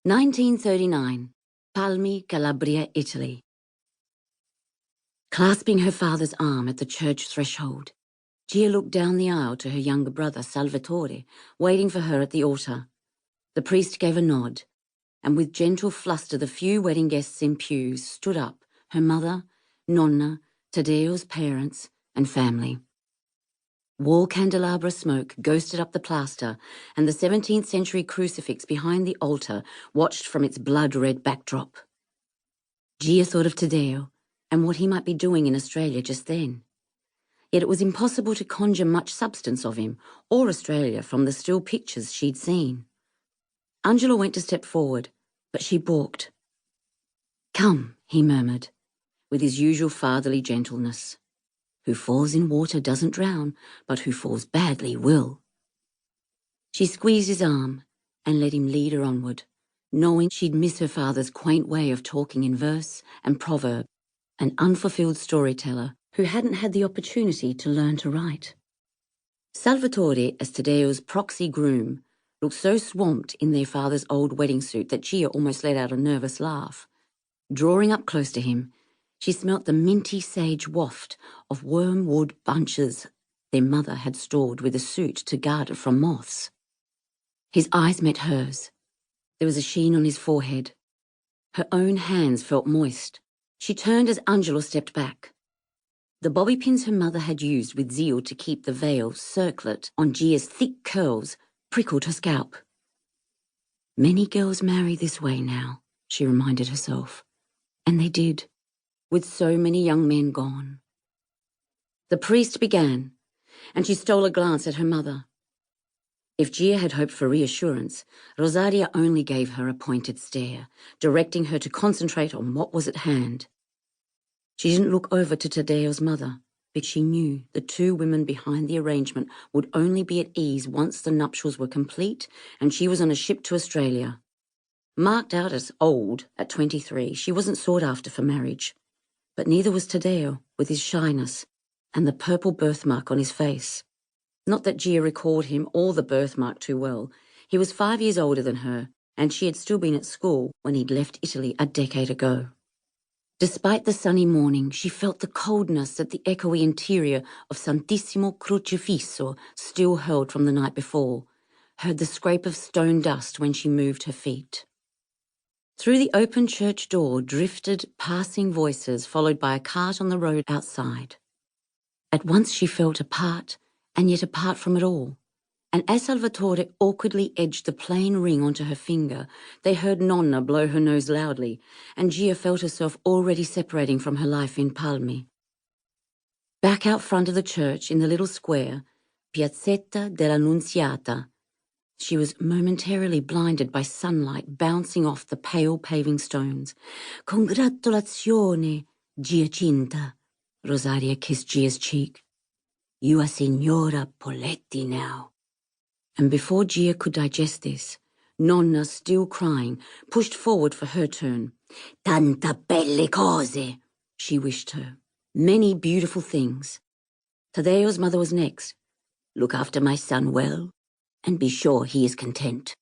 1939, Palmi, Calabria, Italy. Clasping her father's arm at the church threshold, Gia looked down the aisle to her younger brother, Salvatore, waiting for her at the altar. The priest gave a nod, and with gentle fluster the few wedding guests in pews stood up, her mother, Nonna, Taddeo's parents, and family. Wall candelabra smoke ghosted up the plaster, and the 17th century crucifix behind the altar watched from its blood-red backdrop. Gia thought of Taddeo and what he might be doing in Australia just then. Yet it was impossible to conjure much substance of him or Australia from the still pictures she'd seen. Angelo went to step forward, but she balked. "Come," he murmured, with his usual fatherly gentleness. "Who falls in water doesn't drown, but who falls badly will." She squeezed his arm and let him lead her onward, knowing she'd miss her father's quaint way of talking in verse and proverb, an unfulfilled storyteller who hadn't had the opportunity to learn to write. Salvatore, as Taddeo's proxy groom, looked so swamped in their father's old wedding suit that Gia almost let out a nervous laugh. Drawing up close to him, she smelt the minty sage waft of wormwood bunches their mother had stored with the suit to guard it from moths. His eyes met hers. There was a sheen on his forehead. Her own hands felt moist. She turned as Angelo stepped back. The bobby pins her mother had used with zeal to keep the veil circlet on Gia's thick curls prickled her scalp. Many girls marry this way now, she reminded herself. And they did, with so many young men gone. The priest began, and she stole a glance at her mother. If Gia had hoped for reassurance, Rosaria only gave her a pointed stare, directing her to concentrate on what was at hand. She didn't look over to Taddeo's mother, because she knew the two women behind the arrangement would only be at ease once the nuptials were complete and she was on a ship to Australia. Marked out as old at 23, she wasn't sought after for marriage, but neither was Taddeo, with his shyness and the purple birthmark on his face. Not that Gia recalled him or the birthmark too well. He was 5 years older than her, and she had still been at school when he'd left Italy a decade ago. Despite the sunny morning, she felt the coldness that the echoey interior of Santissimo Crocifisso still held from the night before, heard the scrape of stone dust when she moved her feet. Through the open church door drifted passing voices, followed by a cart on the road outside. At once she felt apart, and yet apart from it all. And as Salvatore awkwardly edged the plain ring onto her finger, they heard Nonna blow her nose loudly, and Gia felt herself already separating from her life in Palmi. Back out front of the church in the little square, Piazzetta dell'Annunziata, she was momentarily blinded by sunlight bouncing off the pale paving stones. "Congratulazione, Giacinta," Rosaria kissed Gia's cheek. "You are Signora Poletti now." And before Gia could digest this, Nonna, still crying, pushed forward for her turn. "Tanta belle cose," she wished her. Many beautiful things. Taddeo's mother was next. "Look after my son well, and be sure he is content."